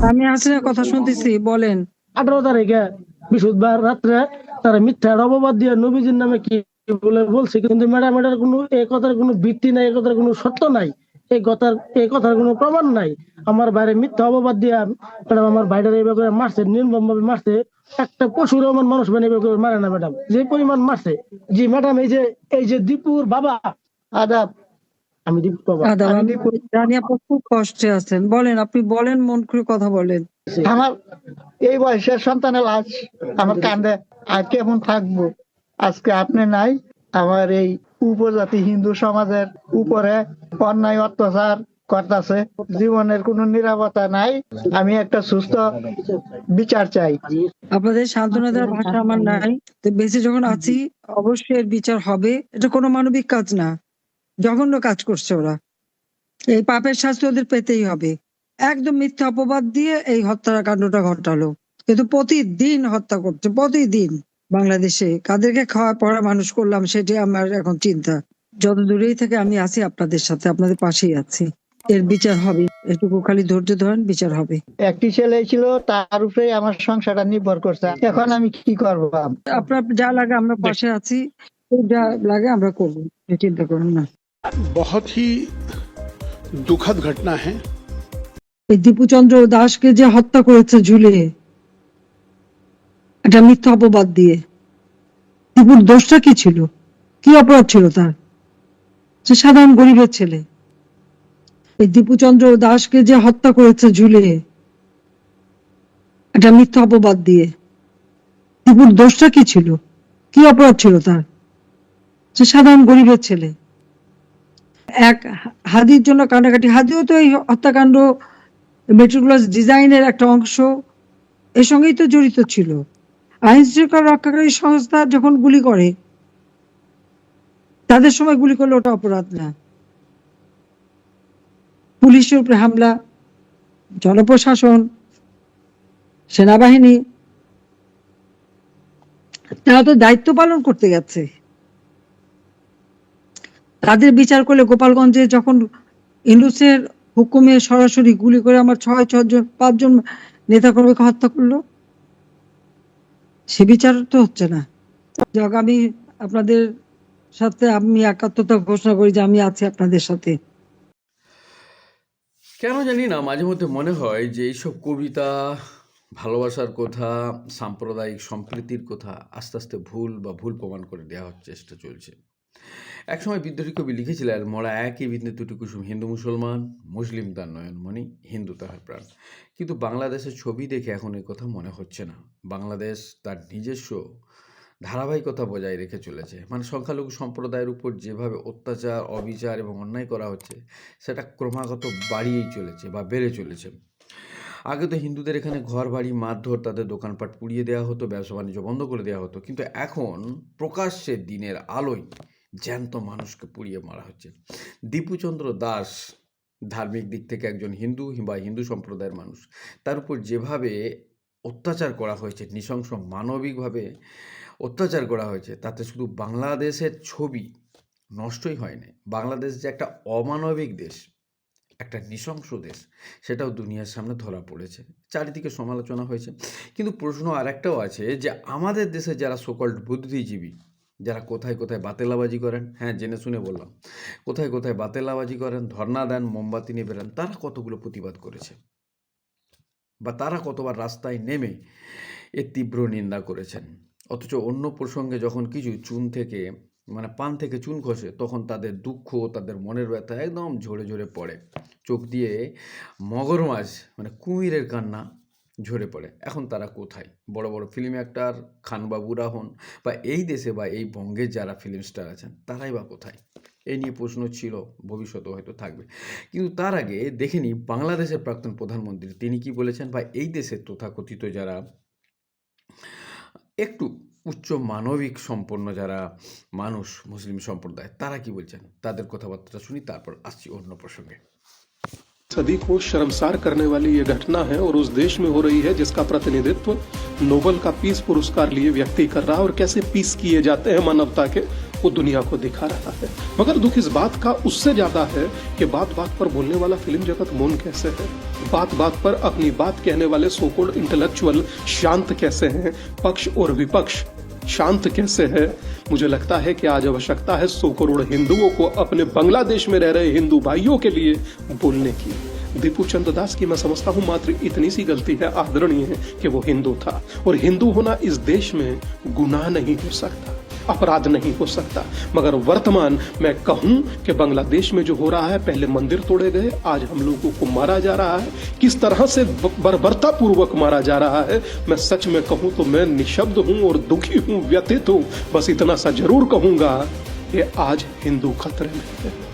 আমি হাসিনার কথা শুনতেছি, বলেন। 18 তারিখে বৃহস্পতিবার রাত্রে তারা মিথ্যার অপবাদ দিয়ে নবীজির নামে কি বলে বলছে, কিন্তু ম্যাডাম এটার কোনো এই কথার কোনো ভিত্তি নাই, এই কথার কোনো সত্য নাই, এই কথার কোনো প্রমাণ নাই। আমার বাইরে মিথ্যা অপবাদ দিয়ে ম্যাডাম আমার বাইরে এইভাবে মারছে, নির্মম ভাবে মারছে। একটা পশুর আমার মানুষ মানে এইভাবে মারে না ম্যাডাম, যে পরিমাণ মারছে। জি ম্যাডাম, এই যে দীপুর বাবা। আদাব। আমি দীপুর বাবা। আদাব। আমি আমি দীপুর জানি আপনি খুব কষ্টে আছেন, বলেন, আপনি বলেন, মন খুলে কথা বলেন। আমার এই বয়সের সন্তানের লাশ আমার কান্দে, আর কেমন থাকবো। আজকে আপনি নাই, আমার এই উপজাতি হিন্দু সমাজের উপরে অন্যায় অত্যাচার করতেছে, জীবনের কোনো নিরাপত্তা নাই। আমি একটা সুস্থ বিচার চাই। আপনাদের সান্ত্বনা দেওয়ার ভাষা আমার নাই, তো বেঁচে যখন আছি অবশ্যই এর বিচার হবে। এটা কোনো মানবিক কাজ না, জঘন্য কাজ করছে ওরা। এই পাপের শাস্তি ওদের পেতেই হবে। একদম মিথ্যা অপবাদ দিয়ে এই হত্যাকাণ্ডটা ঘটালো। কিন্তু প্রতিদিন হত্যা করছে, প্রতিদিন। বাংলাদেশে কাদেরকে খাওয়া পড়া মানুষ করলাম সেটাই আমার এখন চিন্তা। যত দূরেই থেকে আমি আছি আপনাদের সাথে, আপনাদের পাশেই আছি। এর বিচার হবে, এটুকু খালি ধৈর্য ধরেন, বিচার হবে। একটি ছেলে ছিল, তার উপরে আমার সংসারটা নির্ভর করছে। এখন আমি কি করবো? আপনার যা লাগে আমরা পাশে আছি, যা লাগে আমরা করবো, চিন্তা করুন না। बहुत ही दुखद घटना है। এই দীপুচন্দ্র দাসকে যে হত্যা করেছে ঝুলিয়ে, একটা মিথ্যা অপবাদ দিয়ে। দীপুর দোষটা কি ছিল, কি অপরাধ ছিল তার? সে সাধারণ গরিবের ছেলে। এই দীপুচন্দ্র দাসকে যে হত্যা করেছে ঝুলিয়ে, একটা মিথ্যা অপবাদ দিয়ে। দীপুর দোষটা কি ছিল, কি অপরাধ ছিল তার? সে সাধারণ গরিবের ছেলে। এক হাদির জন্য কান্নাকাটি। হাদিও তো এই হত্যাকাণ্ড মেট্রোক্লাস ডিজাইনের একটা অংশ, এর সঙ্গেই তো জড়িত ছিল। আইন শৃঙ্খলা রক্ষাকারী সংস্থা যখন গুলি করে, তাদের সময় গুলি করলে ওটা অপরাধ না। পুলিশের উপরে হামলা, জনপ্রশাসন, সেনাবাহিনী, তারা তো দায়িত্ব পালন করতে গেছে। তাদের বিচার করলে গোপালগঞ্জে যখন ইউনূসের হুকুমে সরাসরি গুলি করে আমার 5 জন নেতাকর্মীকে হত্যা করলো, সে বিচার তো হচ্ছে না। যাক, আমি আপনাদের সাথে আমি একাত্মতা ঘোষণা করি যে আমি আছি আপনাদের সাথে। কেন জানি না মাঝে মধ্যে মনে হয় যে এইসব কবিতা, ভালোবাসার কথা, সাম্প্রদায়িক সম্প্রীতির কথা আস্তে আস্তে ভুল প্রমাণ করে দেওয়ার চেষ্টা চলছে। একসময় বিদ্রোহী কবি লিখেছিলেন, মরা একই বিন্দু দুটি কুসুম, হিন্দু মুসলমান, মুসলিম তার নয়নমণি, হিন্দু তাহার প্রাণ। কিন্তু বাংলাদেশের ছবি দেখে এখন এই কথা মনে হচ্ছে না। বাংলাদেশ তার নিজস্ব ধারাবাহিকতা বজায় রেখে চলেছে। মানে সংখ্যালঘু সম্প্রদায়ের উপর যেভাবে অত্যাচার, অবিচার এবং অন্যায় করা হচ্ছে, সেটা ক্রমাগত বাড়িয়েই চলেছে বা বেড়ে চলেছে। আগে তো হিন্দুদের এখানে ঘর বাড়ি মারধর, তাদের দোকানপাট পুড়িয়ে দেওয়া হতো, ব্যবসা বাণিজ্য বন্ধ করে দেওয়া হতো। কিন্তু এখন প্রকাশ্যে দিনের আলোয় জ্যান্ত মানুষকে পুড়িয়ে মারা হচ্ছে। দীপুচন্দ্র দাস ধার্মিক দিক থেকে একজন হিন্দু বা হিন্দু সম্প্রদায়ের মানুষ, তার উপর যেভাবে অত্যাচার করা হয়েছে, নৃশংস মানবিকভাবে অত্যাচার করা হয়েছে, তাতে শুধু বাংলাদেশের ছবি নষ্টই হয়নি। বাংলাদেশ যে একটা অমানবিক দেশ, একটা নৃশংস দেশ, সেটাও দুনিয়ার সামনে ধরা পড়েছে। চারিদিকে সমালোচনা হয়েছে। কিন্তু প্রশ্ন আরেকটাও আছে যে আমাদের দেশে যারা সকল্ড বুদ্ধিজীবী, যারা কোথায় কোথায় বাতেলাবাজি করেন, হ্যাঁ জেনে শুনে বললাম, কোথায় কোথায় বাতেলাবাজি করেন, ধর্ণা দেন, মোমবাতি নিয়ে বেরান, তারা কতগুলো প্রতিবাদ করেছে বা তারা কতবার রাস্তায় নেমে এর তীব্র নিন্দা করেছেন। অথচ অন্য প্রসঙ্গে যখন কিছু পান থেকে চুন খসে, তখন তাদের দুঃখ, তাদের মনের ব্যথা একদম ঝরে ঝরে পড়ে। চোখ দিয়ে মগরমাছ কুমিরের কান্না ঝরে পড়ে। এখন তারা কোথায়? বড় বড় ফিল্ম অ্যাক্টর খানবাবুরা হন বা এই দেশে বা এই বঙ্গের যারা ফিল্ম স্টার আছেন, তারাই বা কোথায়? এই নিয়ে প্রশ্ন ছিল, ভবিষ্যতেও হয়তো থাকবে। কিন্তু তার আগে দেখে নিই বাংলাদেশের প্রাক্তন প্রধানমন্ত্রী তিনি কি বলেছেন, বা এই দেশের তথাকথিত যারা একটু উচ্চ মানবিক সম্পন্ন যারা মানুষ, মুসলিম সম্প্রদায়, তারা কি বলছেন, তাদের কথাবার্তা শুনি, তারপর আসছি অন্য প্রসঙ্গে। सदी को शर्मसार करने वाली ये घटना है और उस देश में हो रही है जिसका प्रतिनिधित्व नोबेल का पीस पुरस्कार लिए व्यक्ति कर रहा है। और कैसे पीस किए जाते हैं मानवता के, वो दुनिया को दिखा रहा है। मगर दुख इस बात का उससे ज्यादा है कि बात बात पर बोलने वाला फिल्म जगत मौन कैसे है, बात बात पर अपनी बात कहने वाले सो कॉल्ड इंटेलेक्चुअल शांत कैसे हैं, पक्ष और विपक्ष शांत कैसे है। मुझे लगता है कि आज आवश्यकता है 100 करोड़ हिंदुओं को अपने बांग्लादेश में रह रहे हिंदू भाइयों के लिए बोलने की। दीपू चंद्र दास की मैं समझता हूं मात्र इतनी सी गलती है, आदरणीय है, कि वो हिंदू था, और हिंदू होना इस देश में गुनाह नहीं हो सकता, अपराध नहीं हो सकता। मगर वर्तमान मैं कहूं कि बांग्लादेश में जो हो रहा है, पहले मंदिर तोड़े गए, आज हम लोगों को मारा जा रहा है, किस तरह से बर्बरता पूर्वक मारा जा रहा है। मैं सच में कहूं तो मैं निशब्द हूं और दुखी हूं, व्यथित हूं। बस इतना सा जरूर कहूंगा कि आज हिंदू खतरे में है।